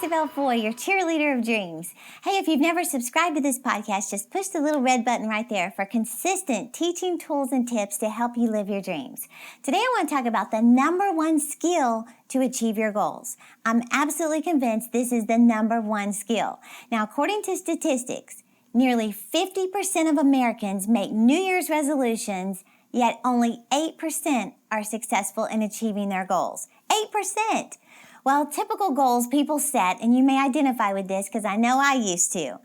Isabel Foy, your cheerleader of dreams. Hey, if you've never subscribed to this podcast, just push the little red button right there for consistent teaching tools and tips to help you live your dreams. Today, I want to talk about the number one skill to achieve your goals. I'm absolutely convinced this is the number one skill. Now, according to statistics, nearly 50% of Americans make New Year's resolutions, yet only 8% are successful in achieving their goals. 8%! Well, typical goals people set, and you may identify with this because I know I used to,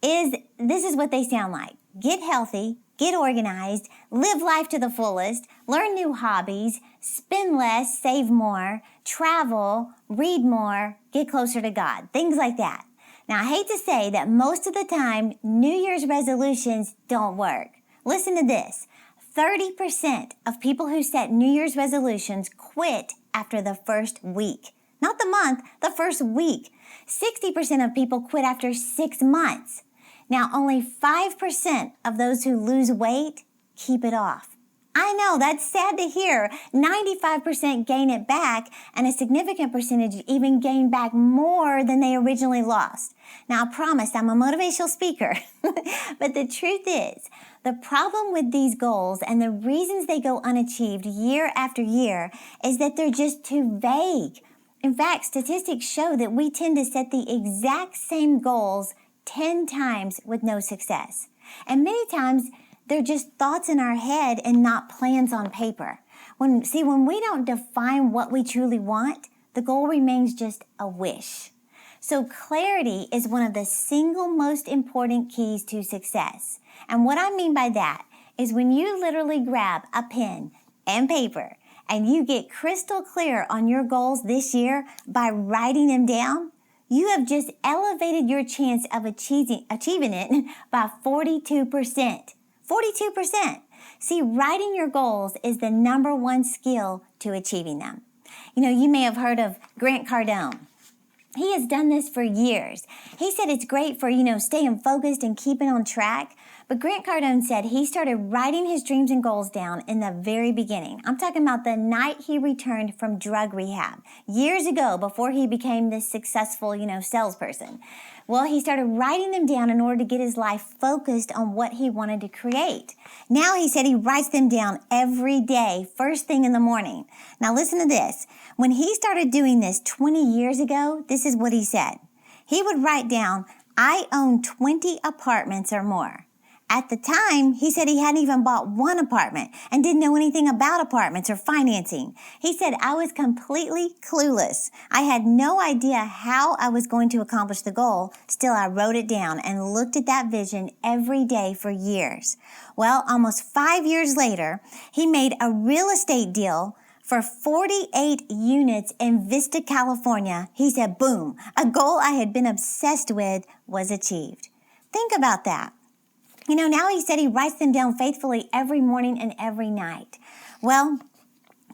this is what they sound like. Get healthy, get organized, live life to the fullest, learn new hobbies, spend less, save more, travel, read more, get closer to God, things like that. Now, I hate to say that most of the time, New Year's resolutions don't work. Listen to this. 30% of people who set New Year's resolutions quit after the first week. Not the month, the first week. 60% of people quit after 6 months. Now, only 5% of those who lose weight keep it off. I know, that's sad to hear. 95% gain it back, and a significant percentage even gain back more than they originally lost. Now, I promise I'm a motivational speaker, but the truth is, the problem with these goals and the reasons they go unachieved year after year is that they're just too vague. In fact, statistics show that we tend to set the exact same goals 10 times with no success. And many times, they're just thoughts in our head and not plans on paper. When we don't define what we truly want, the goal remains just a wish. So clarity is one of the single most important keys to success. And what I mean by that is when you literally grab a pen and paper and you get crystal clear on your goals this year by writing them down, you have just elevated your chance of achieving it by 42%. 42%. See, writing your goals is the number one skill to achieving them. You know, you may have heard of Grant Cardone. He has done this for years. He said it's great for, staying focused and keeping on track. But Grant Cardone said he started writing his dreams and goals down in the very beginning. I'm talking about the night he returned from drug rehab, years ago before he became this successful, salesperson. Well, he started writing them down in order to get his life focused on what he wanted to create. Now he said he writes them down every day, first thing in the morning. Now listen to this. When he started doing this 20 years ago, this is what he said. He would write down, I own 20 apartments or more. At the time, he said he hadn't even bought one apartment and didn't know anything about apartments or financing. He said, I was completely clueless. I had no idea how I was going to accomplish the goal. Still, I wrote it down and looked at that vision every day for years. Well, almost 5 years later, he made a real estate deal for 48 units in Vista, California. He said, boom, a goal I had been obsessed with was achieved. Think about that. Now he said he writes them down faithfully every morning and every night. Well,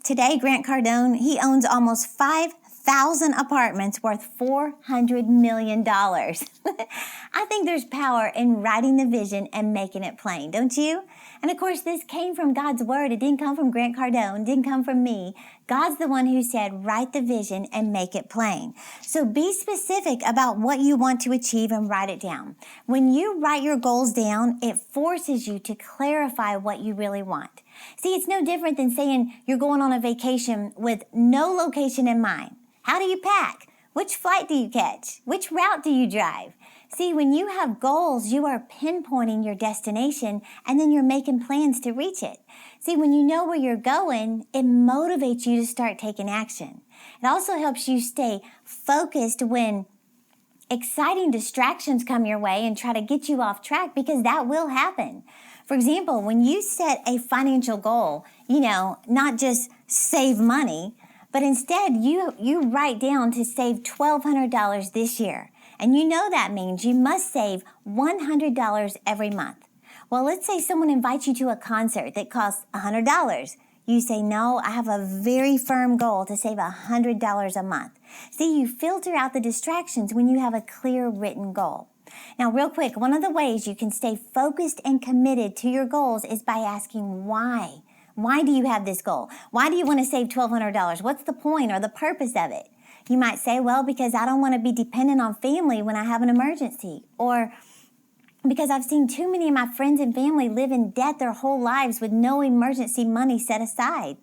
today, Grant Cardone, he owns almost 5,000 apartments worth $400 million. I think there's power in writing the vision and making it plain, don't you? And of course, this came from God's word. It didn't come from Grant Cardone. It didn't come from me. God's the one who said, write the vision and make it plain. So be specific about what you want to achieve and write it down. When you write your goals down, it forces you to clarify what you really want. See, it's no different than saying you're going on a vacation with no location in mind. How do you pack? Which flight do you catch? Which route do you drive? See, when you have goals, you are pinpointing your destination and then you're making plans to reach it. See, when you know where you're going, it motivates you to start taking action. It also helps you stay focused when exciting distractions come your way and try to get you off track, because that will happen. For example, when you set a financial goal, not just save money, but instead you write down to save $1,200 this year. And that means you must save $100 every month. Well, let's say someone invites you to a concert that costs $100. You say, no, I have a very firm goal to save $100 a month. See, you filter out the distractions when you have a clear written goal. Now, real quick, one of the ways you can stay focused and committed to your goals is by asking why. Why do you have this goal? Why do you want to save $1,200? What's the point or the purpose of it? You might say, well, because I don't want to be dependent on family when I have an emergency, or because I've seen too many of my friends and family live in debt their whole lives with no emergency money set aside.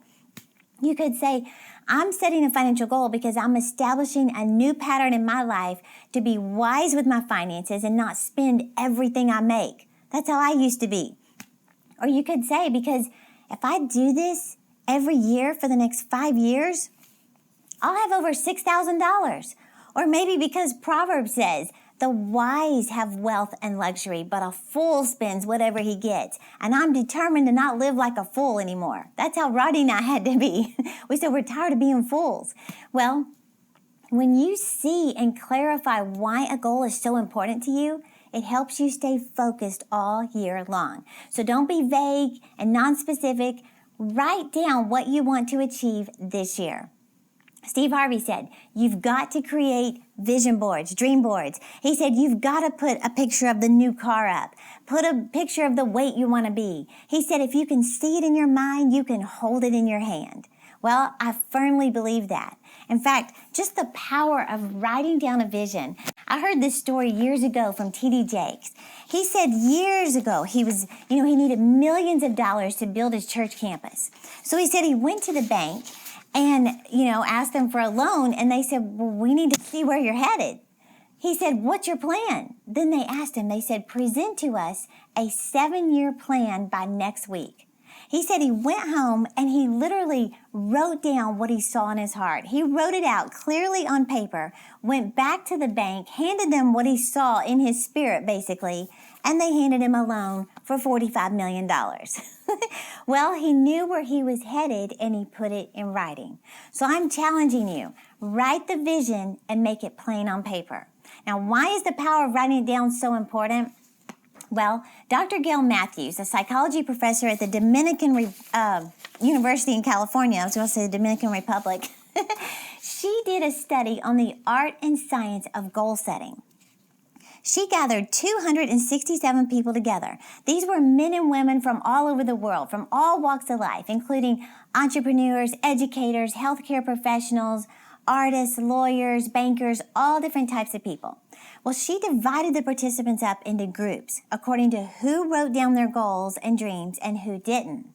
You could say, I'm setting a financial goal because I'm establishing a new pattern in my life to be wise with my finances and not spend everything I make. That's how I used to be. Or you could say, because if I do this every year for the next 5 years, I'll have over $6,000. Or maybe because Proverbs says, the wise have wealth and luxury, but a fool spends whatever he gets. And I'm determined to not live like a fool anymore. That's how Roddy and I had to be. We said we're tired of being fools. Well, when you see and clarify why a goal is so important to you, it helps you stay focused all year long. So don't be vague and non-specific. Write down what you want to achieve this year. Steve Harvey said, you've got to create vision boards, dream boards. He said, you've got to put a picture of the new car up. Put a picture of the weight you want to be. He said, if you can see it in your mind, you can hold it in your hand. Well, I firmly believe that. In fact, just the power of writing down a vision. I heard this story years ago from T.D. Jakes. He said years ago he needed millions of dollars to build his church campus. So he said he went to the bank and, asked them for a loan, and they said, well, we need to see where you're headed. He said, what's your plan? Then they asked him, they said, present to us a 7-year plan by next week. He said he went home and he literally wrote down what he saw in his heart. He wrote it out clearly on paper, went back to the bank, handed them what he saw in his spirit, basically, and they handed him a loan for $45 million. Well, he knew where he was headed and he put it in writing. So I'm challenging you, write the vision and make it plain on paper. Now, why is the power of writing it down so important? Well, Dr. Gail Matthews, a psychology professor at the Dominican University in California, I was going to say the Dominican Republic, she did a study on the art and science of goal setting. She gathered 267 people together. These were men and women from all over the world, from all walks of life, including entrepreneurs, educators, healthcare professionals, artists, lawyers, bankers, all different types of people. Well, she divided the participants up into groups according to who wrote down their goals and dreams and who didn't.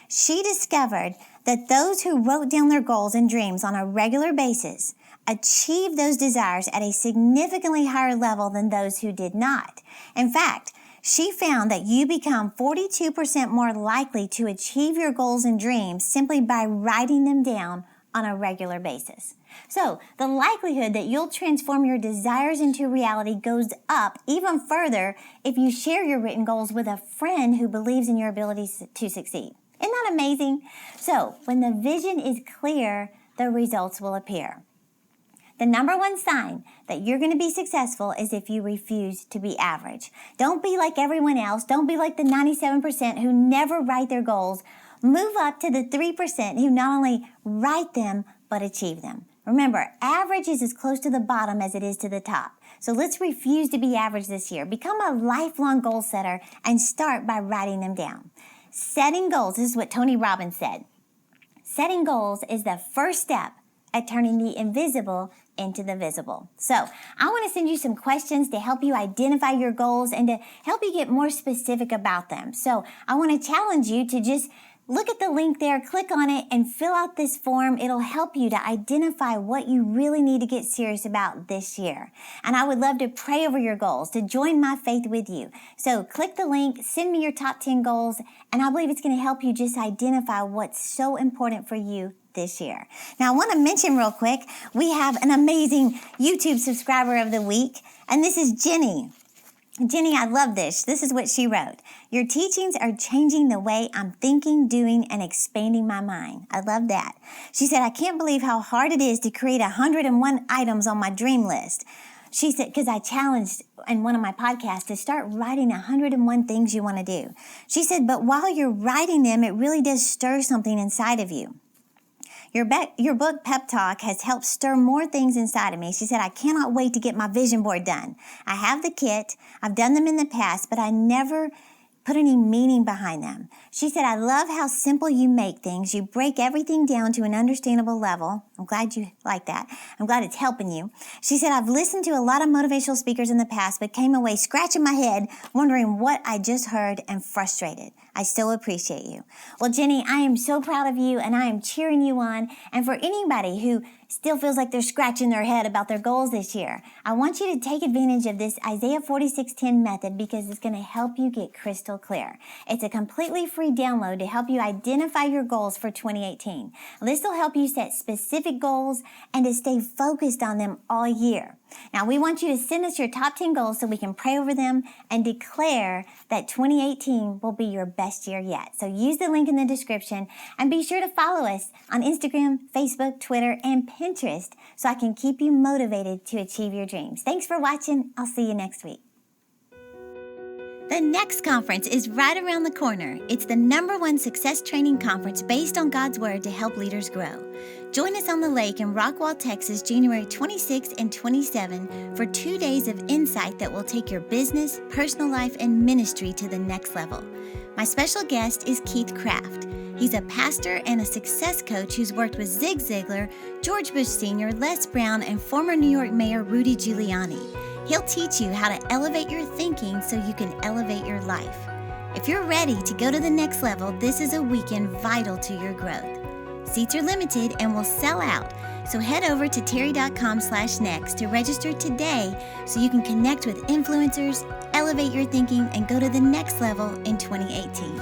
She discovered that those who wrote down their goals and dreams on a regular basis achieved those desires at a significantly higher level than those who did not. In fact, she found that you become 42% more likely to achieve your goals and dreams simply by writing them down on a regular basis. So the likelihood that you'll transform your desires into reality goes up even further if you share your written goals with a friend who believes in your abilities to succeed. Isn't that amazing? So when the vision is clear, the results will appear. The number one sign that you're going to be successful is if you refuse to be average. Don't be like everyone else. Don't be like the 97% who never write their goals. Move up to the 3% who not only write them, but achieve them. Remember, average is as close to the bottom as it is to the top. So let's refuse to be average this year. Become a lifelong goal setter and start by writing them down. Setting goals, this is what Tony Robbins said. Setting goals is the first step at turning the invisible into the visible. So I want to send you some questions to help you identify your goals and to help you get more specific about them. So I want to challenge you to just look at the link there, click on it, and fill out this form. It'll help you to identify what you really need to get serious about this year. And I would love to pray over your goals, to join my faith with you. So click the link, send me your top 10 goals, and I believe it's going to help you just identify what's so important for you this year. Now, I want to mention real quick, we have an amazing YouTube subscriber of the week, and this is Jenny. Jenny, I love this. This is what she wrote. Your teachings are changing the way I'm thinking, doing, and expanding my mind. I love that. She said, I can't believe how hard it is to create 101 items on my dream list. She said, because I challenged in one of my podcasts to start writing 101 things you want to do. She said, but while you're writing them, it really does stir something inside of you. Your book, Pep Talk, has helped stir more things inside of me. She said, I cannot wait to get my vision board done. I have the kit. I've done them in the past, but I never put any meaning behind them. She said, I love how simple you make things. You break everything down to an understandable level. I'm glad you like that. I'm glad it's helping you. She said, I've listened to a lot of motivational speakers in the past, but came away scratching my head, wondering what I just heard and frustrated. I so appreciate you. Well, Jenny, I am so proud of you, and I am cheering you on. And for anybody who still feels like they're scratching their head about their goals this year, I want you to take advantage of this Isaiah 46:10 method because it's going to help you get crystal clear. It's a completely free download to help you identify your goals for 2018. This will help you set specific goals and to stay focused on them all year. Now, we want you to send us your top 10 goals so we can pray over them and declare that 2018 will be your best year yet. So use the link in the description and be sure to follow us on Instagram, Facebook, Twitter, and Pinterest so I can keep you motivated to achieve your dreams. Thanks for watching. I'll see you next week. The next conference is right around the corner. It's the #1 success training conference based on God's Word to help leaders grow. Join us on the lake in Rockwall, Texas, January 26 and 27 for 2 days of insight that will take your business, personal life, and ministry to the next level. My special guest is Keith Craft. He's a pastor and a success coach who's worked with Zig Ziglar, George Bush Sr., Les Brown, and former New York Mayor Rudy Giuliani. He'll teach you how to elevate your thinking so you can elevate your life. If you're ready to go to the next level, this is a weekend vital to your growth. Seats are limited and will sell out, so head over to terry.com/next to register today so you can connect with influencers, elevate your thinking, and go to the next level in 2018.